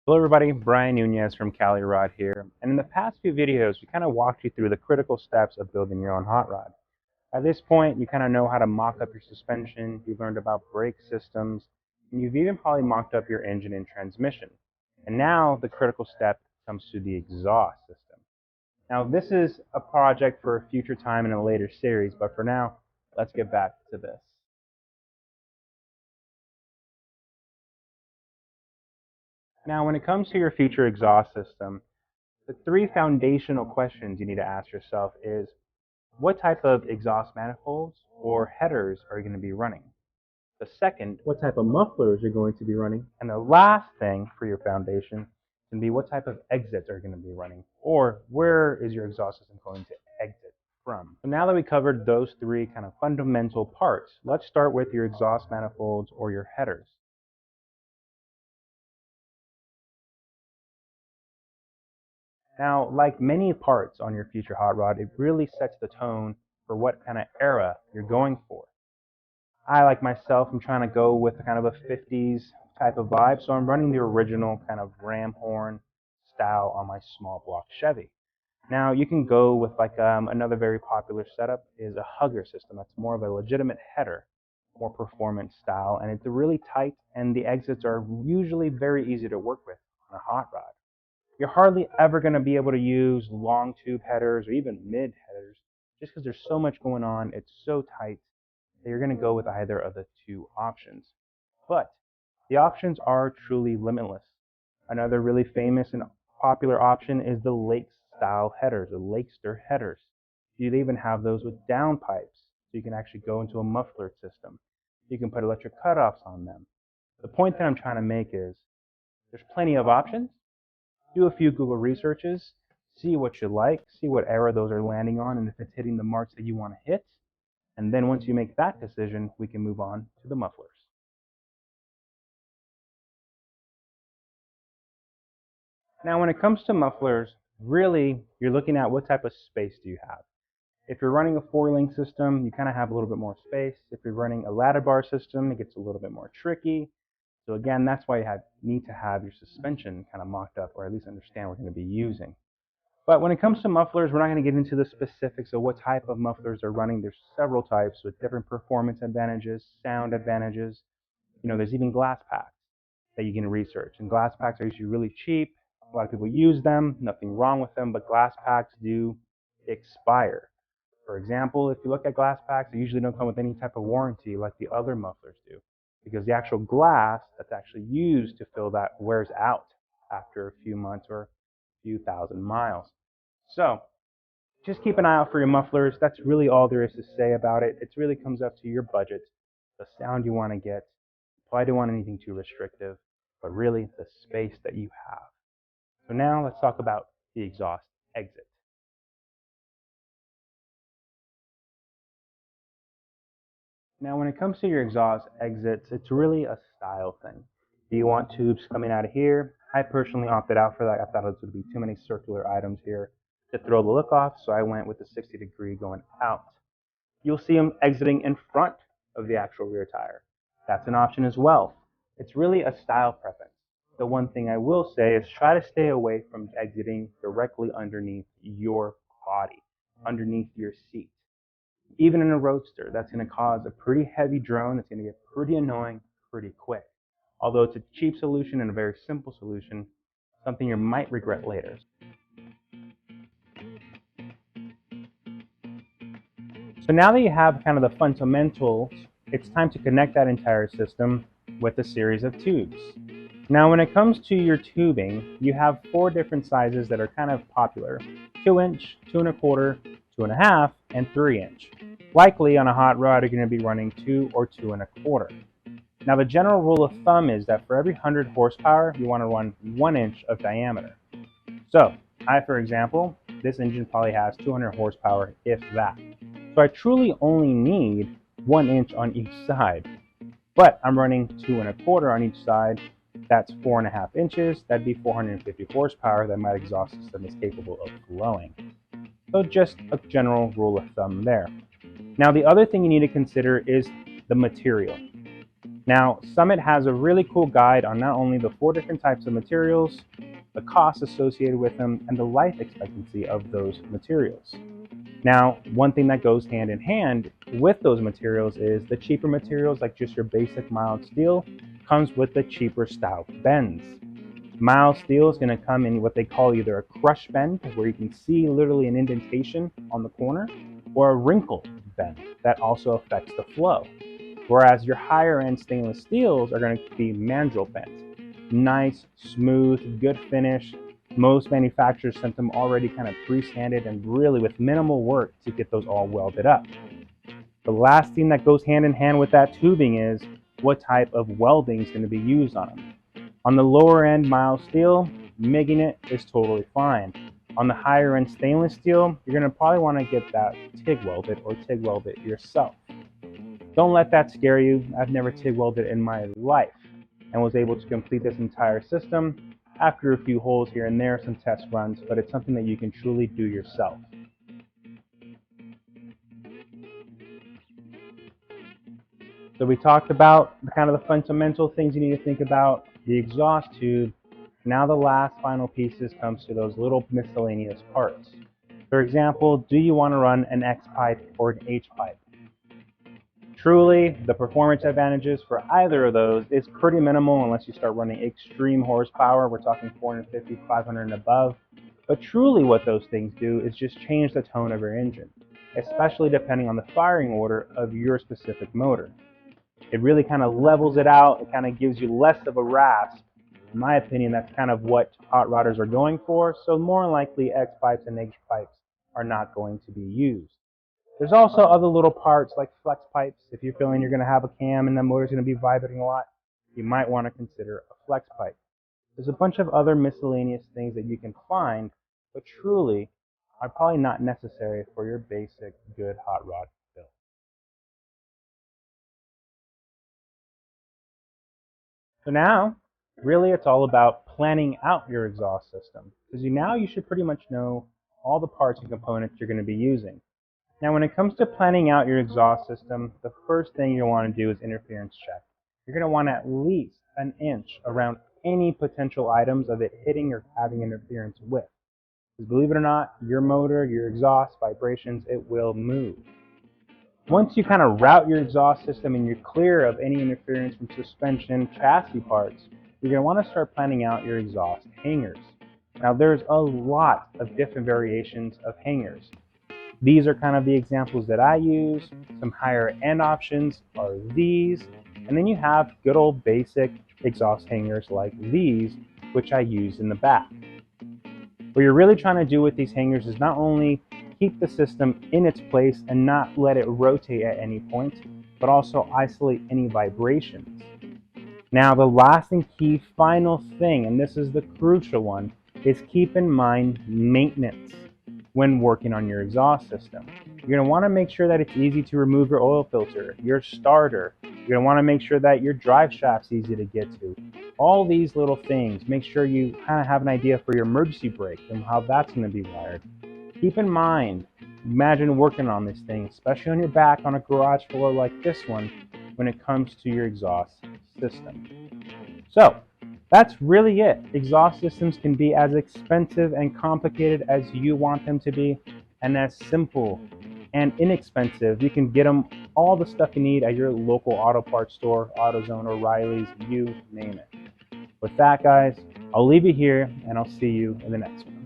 Hello everybody, Brian Nunez from Cali Rod here, and in the past few videos we kind of walked you through the critical steps of building your own hot rod. At this point you kind of know how to mock up your suspension, you've learned about brake systems, and you've even probably mocked up your engine and transmission. And now the critical step comes to the exhaust system. Now this is a project for a future time in a later series, but for now, let's get back to this. Now when it comes to your future exhaust system, the three foundational questions you need to ask yourself is, what type of exhaust manifolds or headers are you going to be running? The second, what type of mufflers you're going to be running? And the last thing for your foundation can be, what type of exits are you going to be running? Or where is your exhaust system going to exit from? So now that we covered those three kind of fundamental parts, let's start with your exhaust manifolds or your headers. Now, like many parts on your future hot rod, it really sets the tone for what kind of era you're going for. I, like myself, am trying to go with kind of a 50s type of vibe, so I'm running the original kind of ram horn style on my small block Chevy. Now, you can go with like another very popular setup is a hugger system. That's more of a legitimate header, more performance style, and it's really tight, and the exits are usually very easy to work with on a hot rod. You're hardly ever going to be able to use long tube headers or even mid headers just because there's so much going on. It's so tight that you're going to go with either of the two options. But the options are truly limitless. Another really famous and popular option is the lake style headers, the Lakester headers. You even have those with downpipes, so you can actually go into a muffler system. You can put electric cutoffs on them. The point that I'm trying to make is there's plenty of options. Do a few Google researches, see what you like, see what era those are landing on, and if it's hitting the marks that you want to hit. And then once you make that decision, we can move on to the mufflers. Now, when it comes to mufflers, really, you're looking at what type of space do you have. If you're running a four-link system, you kind of have a little bit more space. If you're running a ladder bar system, it gets a little bit more tricky. So again, that's why you need to have your suspension kind of mocked up, or at least understand what you're going to be using. But when it comes to mufflers, we're not going to get into the specifics of what type of mufflers are running. There's several types with different performance advantages, sound advantages. There's even glass packs that you can research. And glass packs are usually really cheap. A lot of people use them, nothing wrong with them, but glass packs do expire. For example, if you look at glass packs, they usually don't come with any type of warranty like the other mufflers do, because the actual glass that's actually used to fill that wears out after a few months or a few thousand miles. So just keep an eye out for your mufflers. That's really all there is to say about it. It really comes up to your budget, the sound you want to get. Probably don't want anything too restrictive, but really the space that you have. So now let's talk about the exhaust exit. Now when it comes to your exhaust exits, it's really a style thing. Do you want tubes coming out of here? I personally opted out for that. I thought it would be too many circular items here to throw the look off, so I went with the 60-degree going out. You'll see them exiting in front of the actual rear tire. That's an option as well. It's really a style preference. The one thing I will say is try to stay away from exiting directly underneath your body, underneath your seat. Even in a roadster, that's going to cause a pretty heavy drone that's going to get pretty annoying pretty quick. Although it's a cheap solution and a very simple solution, something you might regret later. So now that you have kind of the fundamentals, it's time to connect that entire system with a series of tubes. Now when it comes to your tubing, you have four different sizes that are kind of popular: 2-inch, 2 1/4, 2.5, and 3-inch. Likely on a hot rod you're going to be running 2 or 2 1/4. Now the general rule of thumb is that for every 100 horsepower you want to run 1 inch of diameter. So for example, this engine probably has 200 horsepower, if that. So I truly only need 1 inch on each side. But I'm running 2 1/4 on each side. That's 4.5 inches. That'd be 450 horsepower that my exhaust system is capable of flowing. So just a general rule of thumb there. Now the other thing you need to consider is the material. Now, Summit has a really cool guide on not only the 4 different types of materials, the costs associated with them, and the life expectancy of those materials. Now, one thing that goes hand in hand with those materials is the cheaper materials, like just your basic mild steel, comes with the cheaper style bends. Mild steel is going to come in what they call either a crush bend, where you can see literally an indentation on the corner, or a wrinkle bend that also affects the flow. Whereas your higher end stainless steels are going to be mandrel bent. Nice, smooth, good finish. Most manufacturers sent them already kind of pre-sanded and really with minimal work to get those all welded up. The last thing that goes hand in hand with that tubing is what type of welding is going to be used on them. On the lower end mild steel, MIGging it is totally fine. On the higher end stainless steel, you're going to probably want to get that TIG welded or TIG weld it yourself. Don't let that scare you. I've never TIG welded in my life and was able to complete this entire system after a few holes here and there, some test runs, but it's something that you can truly do yourself. So we talked about kind of the fundamental things you need to think about, the exhaust tube. Now the last final pieces comes to those little miscellaneous parts. For example, do you want to run an X pipe or an H pipe? Truly, the performance advantages for either of those is pretty minimal unless you start running extreme horsepower. We're talking 450, 500 and above. But truly what those things do is just change the tone of your engine, especially depending on the firing order of your specific motor. It really kind of levels it out. It kind of gives you less of a rasp. In my opinion, that's kind of what hot rodders are going for. So more likely X pipes and H pipes are not going to be used. There's also other little parts like flex pipes. If you're feeling you're going to have a cam and the motor's going to be vibrating a lot, you might want to consider a flex pipe. There's a bunch of other miscellaneous things that you can find, but truly are probably not necessary for your basic good hot rod build. So now, really it's all about planning out your exhaust system, because now you should pretty much know all the parts and components you're going to be using. Now when it comes to planning out your exhaust system, the first thing you'll want to do is interference check. You're going to want at least an inch around any potential items of it hitting or having interference with. Because believe it or not, your motor, your exhaust, vibrations, it will move. Once you kind of route your exhaust system and you're clear of any interference from suspension, chassis parts, you're going to want to start planning out your exhaust hangers. Now there's a lot of different variations of hangers. These are kind of the examples that I use. Some higher end options are these. And then you have good old basic exhaust hangers like these, which I use in the back. What you're really trying to do with these hangers is not only keep the system in its place and not let it rotate at any point, but also isolate any vibrations. Now the last and key final thing, and this is the crucial one, is keep in mind maintenance when working on your exhaust system. You're going to want to make sure that it's easy to remove your oil filter, your starter. You're going to want to make sure that your drive shaft's easy to get to. All these little things. Make sure you kind of have an idea for your emergency brake and how that's going to be wired. Keep in mind, imagine working on this thing, especially on your back on a garage floor like this one, when it comes to your exhaust system. So, that's really it. Exhaust systems can be as expensive and complicated as you want them to be, and as simple and inexpensive. You can get them all the stuff you need at your local auto parts store, AutoZone, O'Reilly's, you name it. With that, guys, I'll leave you here, and I'll see you in the next one.